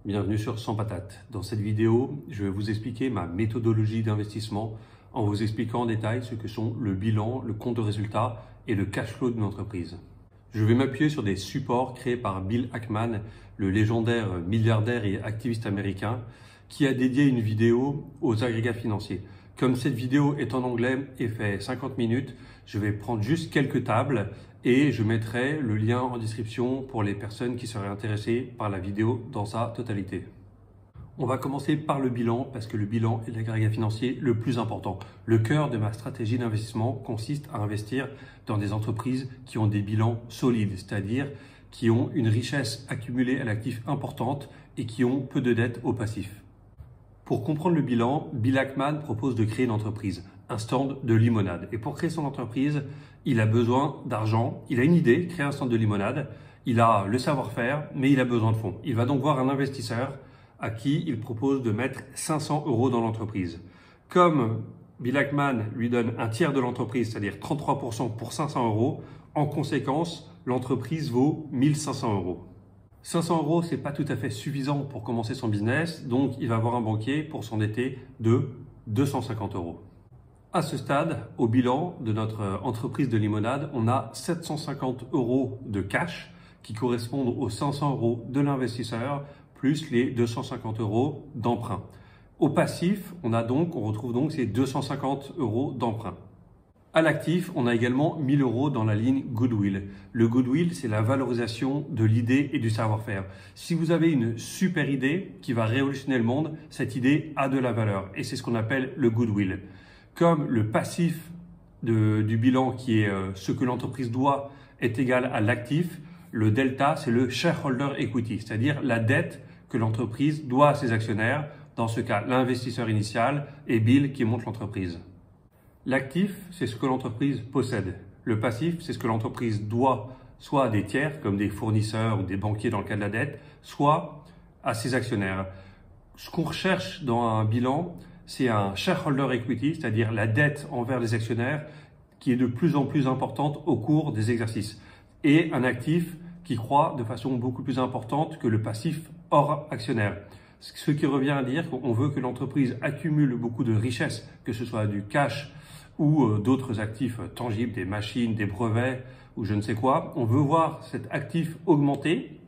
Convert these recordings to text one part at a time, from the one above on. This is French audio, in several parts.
Bienvenue sur Sans Patate. Dans cette vidéo, je vais vous expliquer ma méthodologie d'investissement en vous expliquant en détail ce que sont le bilan, le compte de résultat et le cash flow d'une entreprise. Je vais m'appuyer sur des supports créés par Bill Ackman, le légendaire milliardaire et activiste américain, qui a dédié une vidéo aux agrégats financiers. Comme cette vidéo est en anglais et fait 50 minutes, je vais prendre juste quelques tables et je mettrai le lien en description pour les personnes qui seraient intéressées par la vidéo dans sa totalité. On va commencer par le bilan parce que le bilan est l'agrégat financier le plus important. Le cœur de ma stratégie d'investissement consiste à investir dans des entreprises qui ont des bilans solides, c'est-à-dire qui ont une richesse accumulée à l'actif importante et qui ont peu de dettes au passif. Pour comprendre le bilan, Bill Ackman propose de créer une entreprise, un stand de limonade. Et pour créer son entreprise, il a besoin d'argent, il a une idée, créer un stand de limonade, il a le savoir-faire, mais il a besoin de fonds. Il va donc voir un investisseur à qui il propose de mettre 500 € dans l'entreprise. Comme Bill Ackman lui donne un tiers de l'entreprise, c'est-à-dire 33% pour 500 €, en conséquence, l'entreprise vaut 1500 €. 500 €, c'est pas tout à fait suffisant pour commencer son business, donc il va voir un banquier pour s'endetter de 250 €. À ce stade, au bilan de notre entreprise de limonade, on a 750 € de cash qui correspondent aux 500 € de l'investisseur plus les 250 € d'emprunt. Au passif, on retrouve donc ces 250 € d'emprunt. À l'actif, on a également 1000 € dans la ligne Goodwill. Le Goodwill, c'est la valorisation de l'idée et du savoir-faire. Si vous avez une super idée qui va révolutionner le monde, cette idée a de la valeur et c'est ce qu'on appelle le Goodwill. Comme le passif du bilan qui est ce que l'entreprise doit est égal à l'actif, le delta, c'est le shareholder equity, c'est-à-dire la dette que l'entreprise doit à ses actionnaires, dans ce cas l'investisseur initial et Bill qui monte l'entreprise. L'actif, c'est ce que l'entreprise possède. Le passif, c'est ce que l'entreprise doit soit à des tiers, comme des fournisseurs ou des banquiers dans le cas de la dette, soit à ses actionnaires. Ce qu'on recherche dans un bilan, c'est un shareholder equity, c'est-à-dire la dette envers les actionnaires qui est de plus en plus importante au cours des exercices. Et un actif qui croît de façon beaucoup plus importante que le passif hors actionnaire. Ce qui revient à dire qu'on veut que l'entreprise accumule beaucoup de richesses, que ce soit du cash ou d'autres actifs tangibles, des machines, des brevets ou je ne sais quoi. On veut voir cet actif augmenter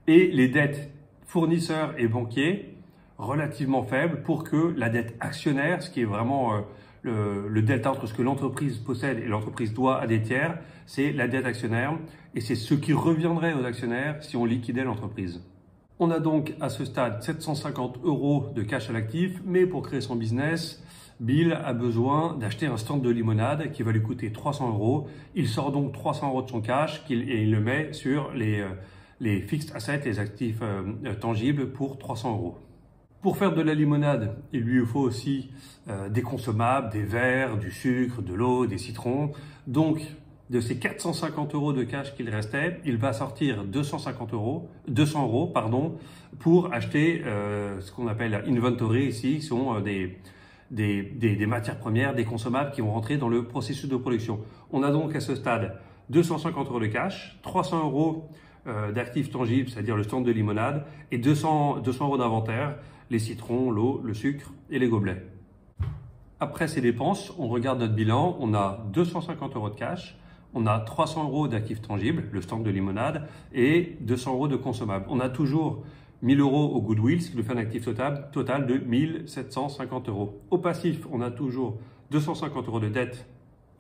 et les dettes fournisseurs et banquiers relativement faibles pour que la dette actionnaire, ce qui est vraiment le delta entre ce que l'entreprise possède et l'entreprise doit à des tiers, c'est la dette actionnaire et c'est ce qui reviendrait aux actionnaires si on liquidait l'entreprise. On a donc à ce stade 750 € de cash à l'actif, mais pour créer son business, Bill a besoin d'acheter un stand de limonade qui va lui coûter 300 €. Il sort donc 300 € de son cash et il le met sur les fixed assets, les actifs tangibles pour 300 €. Pour faire de la limonade, il lui faut aussi des consommables, des verres, du sucre, de l'eau, des citrons. Donc, de ces 450 € de cash qu'il restait, il va sortir 200 € pour acheter ce qu'on appelle inventory ici, qui sont des matières premières, des consommables qui vont rentrer dans le processus de production. On a donc à ce stade 250 € de cash, 300 € d'actifs tangibles, c'est-à-dire le stand de limonade, et 200 € d'inventaire, les citrons, l'eau, le sucre et les gobelets. Après ces dépenses, on regarde notre bilan, on a 250 € de cash, on a 300 € d'actifs tangibles, le stand de limonade, et 200 € de consommables. On a toujours 1000 € au Goodwill, ce qui nous fait un actif total de 1750 €. Au passif, on a toujours 250 € de dette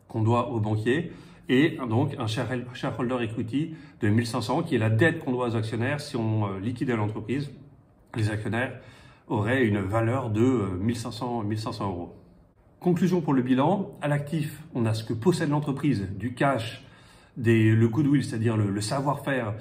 qu'on doit aux banquiers et donc un shareholder equity de 1500 qui est la dette qu'on doit aux actionnaires. Si on liquidait l'entreprise, les actionnaires auraient une valeur de 1500 €. Conclusion pour le bilan, à l'actif, on a ce que possède l'entreprise, du cash, le goodwill, c'est-à-dire le savoir-faire,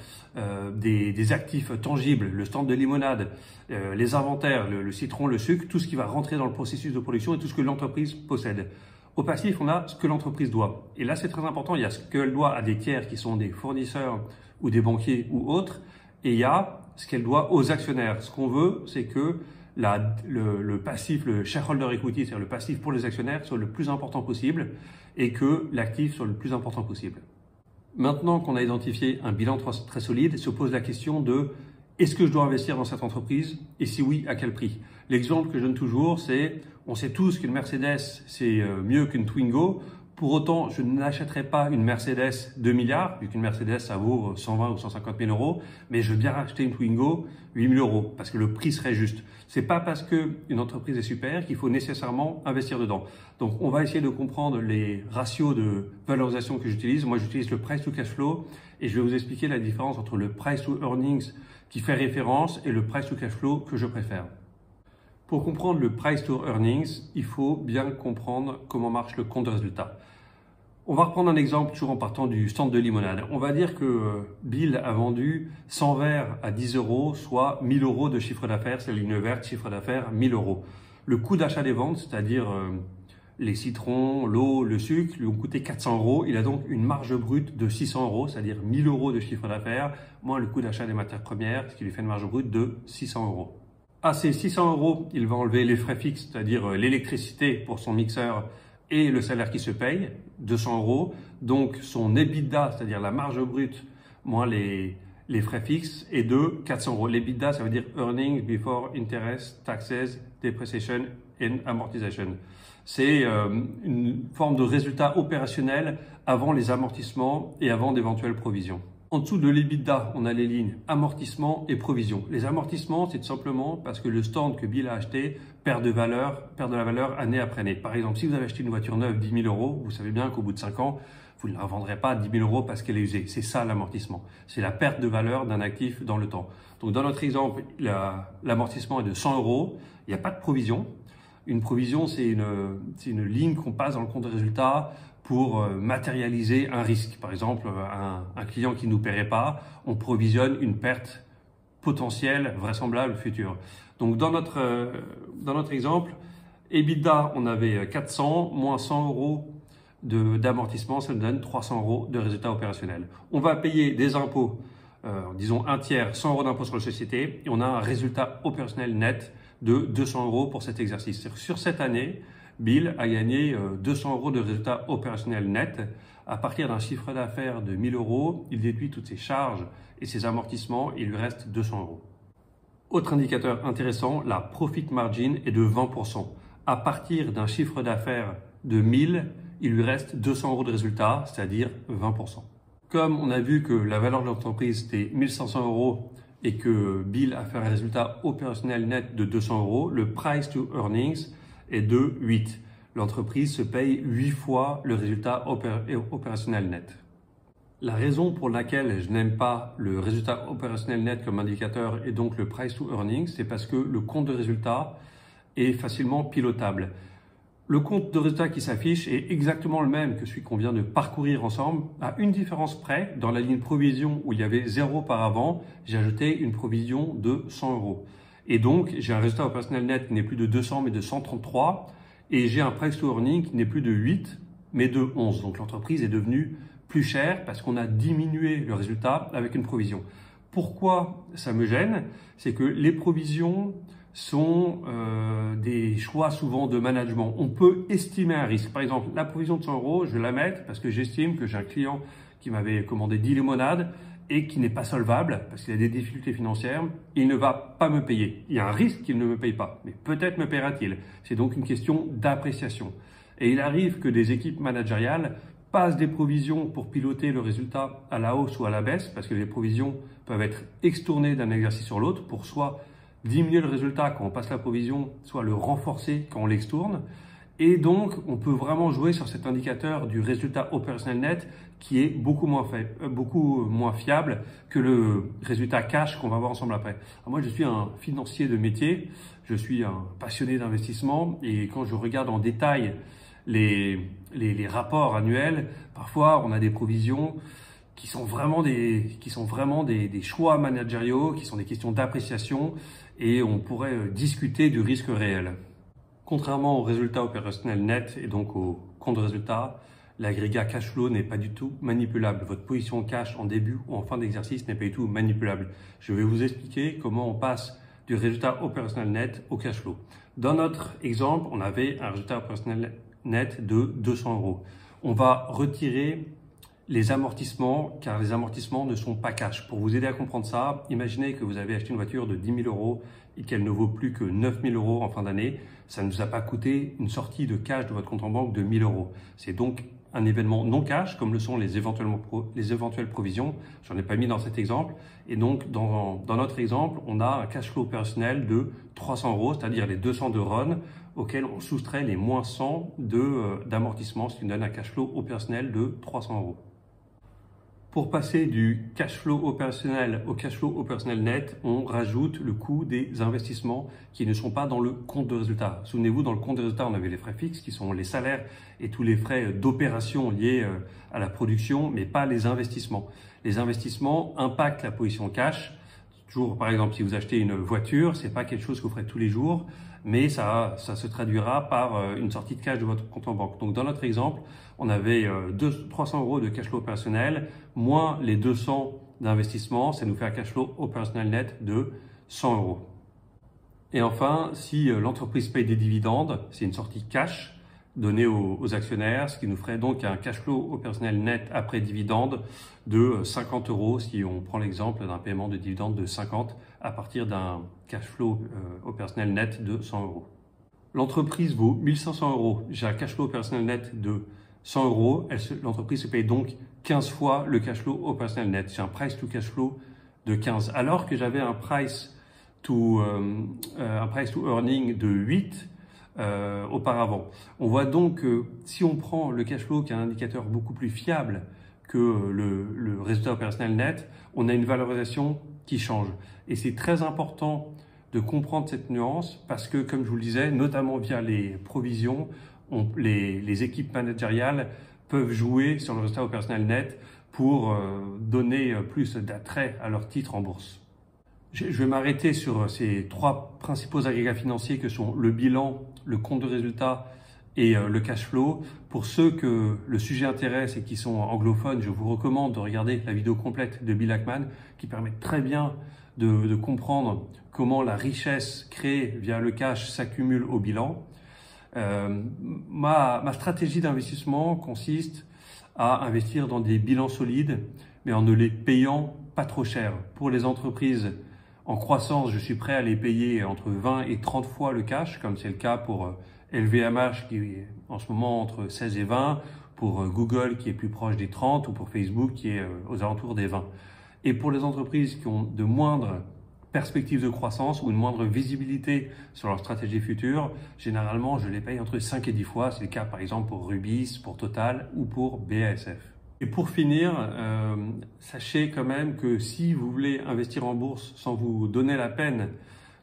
des actifs tangibles, le stand de limonade, les inventaires, le citron, le sucre, tout ce qui va rentrer dans le processus de production et tout ce que l'entreprise possède. Au passif, on a ce que l'entreprise doit. Et là, c'est très important, il y a ce qu'elle doit à des tiers qui sont des fournisseurs ou des banquiers ou autres, et il y a ce qu'elle doit aux actionnaires. Ce qu'on veut, c'est que le passif, le shareholder equity, c'est-à-dire le passif pour les actionnaires, soit le plus important possible et que l'actif soit le plus important possible. Maintenant qu'on a identifié un bilan très solide, se pose la question de Est-ce que je dois investir dans cette entreprise? Et si oui, à quel prix? L'exemple que je donne toujours, c'est, on sait tous qu'une Mercedes, c'est mieux qu'une Twingo. Pour autant, je n'achèterai pas une Mercedes 2 milliards, vu qu'une Mercedes, ça vaut 120 ou 150 000 euros, mais je veux bien acheter une Twingo 8 000 euros, parce que le prix serait juste. C'est pas parce qu'une entreprise est super qu'il faut nécessairement investir dedans. Donc, on va essayer de comprendre les ratios de valorisation que j'utilise. Moi, j'utilise le price to cash flow, et je vais vous expliquer la différence entre le price to earnings qui fait référence et le price to cash flow que je préfère. Pour comprendre le price to earnings, il faut bien comprendre comment marche le compte de résultat. On va reprendre un exemple toujours en partant du stand de limonade. On va dire que Bill a vendu 100 verres à 10 euros, soit 1000 euros de chiffre d'affaires, c'est la ligne verte, chiffre d'affaires 1000 euros. Le coût d'achat des ventes, c'est-à-dire les citrons, l'eau, le sucre, lui ont coûté 400 euros. Il a donc une marge brute de 600 euros, c'est-à-dire 1000 euros de chiffre d'affaires, moins le coût d'achat des matières premières, ce qui lui fait une marge brute de 600 euros. À ces 600 euros, il va enlever les frais fixes, c'est-à-dire l'électricité pour son mixeur et le salaire qui se paye, 200 euros. Donc son EBITDA, c'est-à-dire la marge brute, moins les frais fixes, est de 400 euros. L'EBITDA, ça veut dire Earnings Before Interest, Taxes, Depreciation and Amortization. C'est une forme de résultat opérationnel avant les amortissements et avant d'éventuelles provisions. En dessous de l'EBITDA, on a les lignes amortissement et provision. Les amortissements, c'est tout simplement parce que le stand que Bill a acheté perd de la valeur année après année. Par exemple, si vous avez acheté une voiture neuve 10 000 euros, vous savez bien qu'au bout de 5 ans, vous ne la revendrez pas à 10 000 euros parce qu'elle est usée. C'est ça l'amortissement. C'est la perte de valeur d'un actif dans le temps. Donc dans notre exemple, l'amortissement est de 100 euros. Il n'y a pas de provision. Une provision, c'est une ligne qu'on passe dans le compte de résultat pour matérialiser un risque. Par exemple, un client qui ne nous paierait pas, on provisionne une perte potentielle, vraisemblable, future. Donc dans notre exemple, EBITDA, on avait 400 moins 100 euros d'amortissement, ça nous donne 300 euros de résultat opérationnel. On va payer des impôts, disons un tiers, 100 euros d'impôt sur la société, et on a un résultat opérationnel net de 200 euros pour cet exercice. Sur cette année, Bill a gagné 200 euros de résultat opérationnel net. À partir d'un chiffre d'affaires de 1000 euros, il déduit toutes ses charges et ses amortissements, et il lui reste 200 euros. Autre indicateur intéressant, la profit margin est de 20%. À partir d'un chiffre d'affaires de 1000, il lui reste 200 euros de résultat, c'est-à-dire 20%. Comme on a vu que la valeur de l'entreprise était 1500 euros et que Bill a fait un résultat opérationnel net de 200 euros, le price to earnings est de 8. L'entreprise se paye 8 fois le résultat opérationnel net. La raison pour laquelle je n'aime pas le résultat opérationnel net comme indicateur et donc le price to earnings, c'est parce que le compte de résultat est facilement pilotable. Le compte de résultat qui s'affiche est exactement le même que celui qu'on vient de parcourir ensemble, à une différence près. Dans la ligne provision où il y avait 0 par avant, j'ai ajouté une provision de 100 euros. Et donc, j'ai un résultat opérationnel net qui n'est plus de 200 mais de 133. Et j'ai un price to earning qui n'est plus de 8 mais de 11. Donc l'entreprise est devenue plus chère parce qu'on a diminué le résultat avec une provision. Pourquoi ça me gêne? C'est que les provisions sont des choix souvent de management. On peut estimer un risque. Par exemple, la provision de 100 euros, je vais la mettre parce que j'estime que j'ai un client qui m'avait commandé 10 limonades et qui n'est pas solvable parce qu'il a des difficultés financières, il ne va pas me payer. Il y a un risque qu'il ne me paye pas, mais peut-être me paiera-t-il. C'est donc une question d'appréciation. Et il arrive que des équipes managériales passent des provisions pour piloter le résultat à la hausse ou à la baisse, parce que les provisions peuvent être extournées d'un exercice sur l'autre pour soit diminuer le résultat quand on passe la provision, soit le renforcer quand on l'extourne. Et donc, on peut vraiment jouer sur cet indicateur du résultat opérationnel net qui est beaucoup moins fiable que le résultat cash qu'on va voir ensemble après. Alors moi, je suis un financier de métier, je suis un passionné d'investissement et quand je regarde en détail les rapports annuels, parfois on a des provisions qui sont vraiment des choix managériaux, qui sont des questions d'appréciation et on pourrait discuter du risque réel. Contrairement au résultat opérationnel net et donc au compte de résultat, l'agrégat cash flow n'est pas du tout manipulable. Votre position cash en début ou en fin d'exercice n'est pas du tout manipulable. Je vais vous expliquer comment on passe du résultat opérationnel net au cash flow. Dans notre exemple, on avait un résultat opérationnel net de 200 euros. On va retirer les amortissements, car les amortissements ne sont pas cash. Pour vous aider à comprendre ça, imaginez que vous avez acheté une voiture de 10 000 euros et qu'elle ne vaut plus que 9 000 euros en fin d'année. Ça ne vous a pas coûté une sortie de cash de votre compte en banque de 1 000 euros. C'est donc un événement non cash, comme le sont les éventuelles provisions. J'en ai pas mis dans cet exemple. Et donc, dans notre exemple, on a un cash flow opérationnel de 300 euros, c'est-à-dire les 200 de run, auxquels on soustrait les moins 100 d'amortissement, ce qui nous donne un cash flow opérationnel de 300 euros. Pour passer du cash flow opérationnel au cash flow opérationnel net, on rajoute le coût des investissements qui ne sont pas dans le compte de résultat. Souvenez-vous, dans le compte de résultat, on avait les frais fixes qui sont les salaires et tous les frais d'opération liés à la production, mais pas les investissements. Les investissements impactent la position cash. Toujours, par exemple, si vous achetez une voiture, c'est pas quelque chose que vous ferez tous les jours, mais ça se traduira par une sortie de cash de votre compte en banque. Donc, dans notre exemple, on avait 300 euros de cash flow opérationnel, moins les 200 d'investissement, ça nous fait un cash flow opérationnel net de 100 euros. Et enfin, si l'entreprise paye des dividendes, c'est une sortie cash donnée aux actionnaires, ce qui nous ferait donc un cash flow opérationnel net après dividende de 50 euros si on prend l'exemple d'un paiement de dividende de 50 à partir d'un cash flow opérationnel net de 100 euros. L'entreprise vaut 1500 euros. J'ai un cash flow opérationnel net de 100 euros. L'entreprise se paye donc 15 fois le cash flow opérationnel net. J'ai un price to cash flow de 15. Alors que j'avais un price to earning de 8 auparavant. On voit donc que si on prend le cash flow qui est un indicateur beaucoup plus fiable que le résultat opérationnel net, on a une valorisation qui change. Et c'est très important de comprendre cette nuance parce que, comme je vous le disais, notamment via les provisions, les équipes managériales peuvent jouer sur le résultat opérationnel net pour donner plus d'attrait à leur titre en bourse. Je vais m'arrêter sur ces trois principaux agrégats financiers que sont le bilan, le compte de résultat et le cash flow. Pour ceux que le sujet intéresse et qui sont anglophones, je vous recommande de regarder la vidéo complète de Bill Ackman qui permet très bien de comprendre comment la richesse créée via le cash s'accumule au bilan. Ma stratégie d'investissement consiste à investir dans des bilans solides, mais en ne les payant pas trop cher. Pour les entreprises en croissance, je suis prêt à les payer entre 20 et 30 fois le cash, comme c'est le cas pour LVMH qui est en ce moment entre 16 et 20, pour Google qui est plus proche des 30 ou pour Facebook qui est aux alentours des 20. Et pour les entreprises qui ont de moindres perspectives de croissance ou une moindre visibilité sur leur stratégie future, généralement je les paye entre 5 et 10 fois. C'est le cas par exemple pour Rubis, pour Total ou pour BASF. Et pour finir, sachez quand même que si vous voulez investir en bourse sans vous donner la peine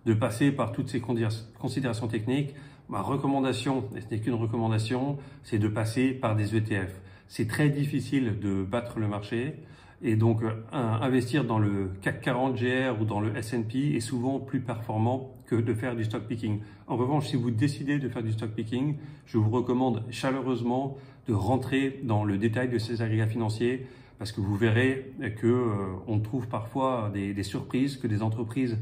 de passer par toutes ces considérations techniques, ma recommandation, et ce n'est qu'une recommandation, c'est de passer par des ETF. C'est très difficile de battre le marché et donc investir dans le CAC 40 GR ou dans le S&P est souvent plus performant que de faire du stock picking. En revanche, si vous décidez de faire du stock picking, je vous recommande chaleureusement de rentrer dans le détail de ces agrégats financiers parce que vous verrez que on trouve parfois des surprises, que des entreprises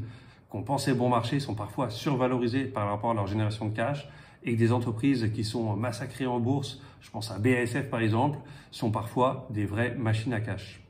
qu'on pensait bon marché sont parfois survalorisées par rapport à leur génération de cash et que des entreprises qui sont massacrées en bourse, je pense à BASF par exemple, sont parfois des vraies machines à cash.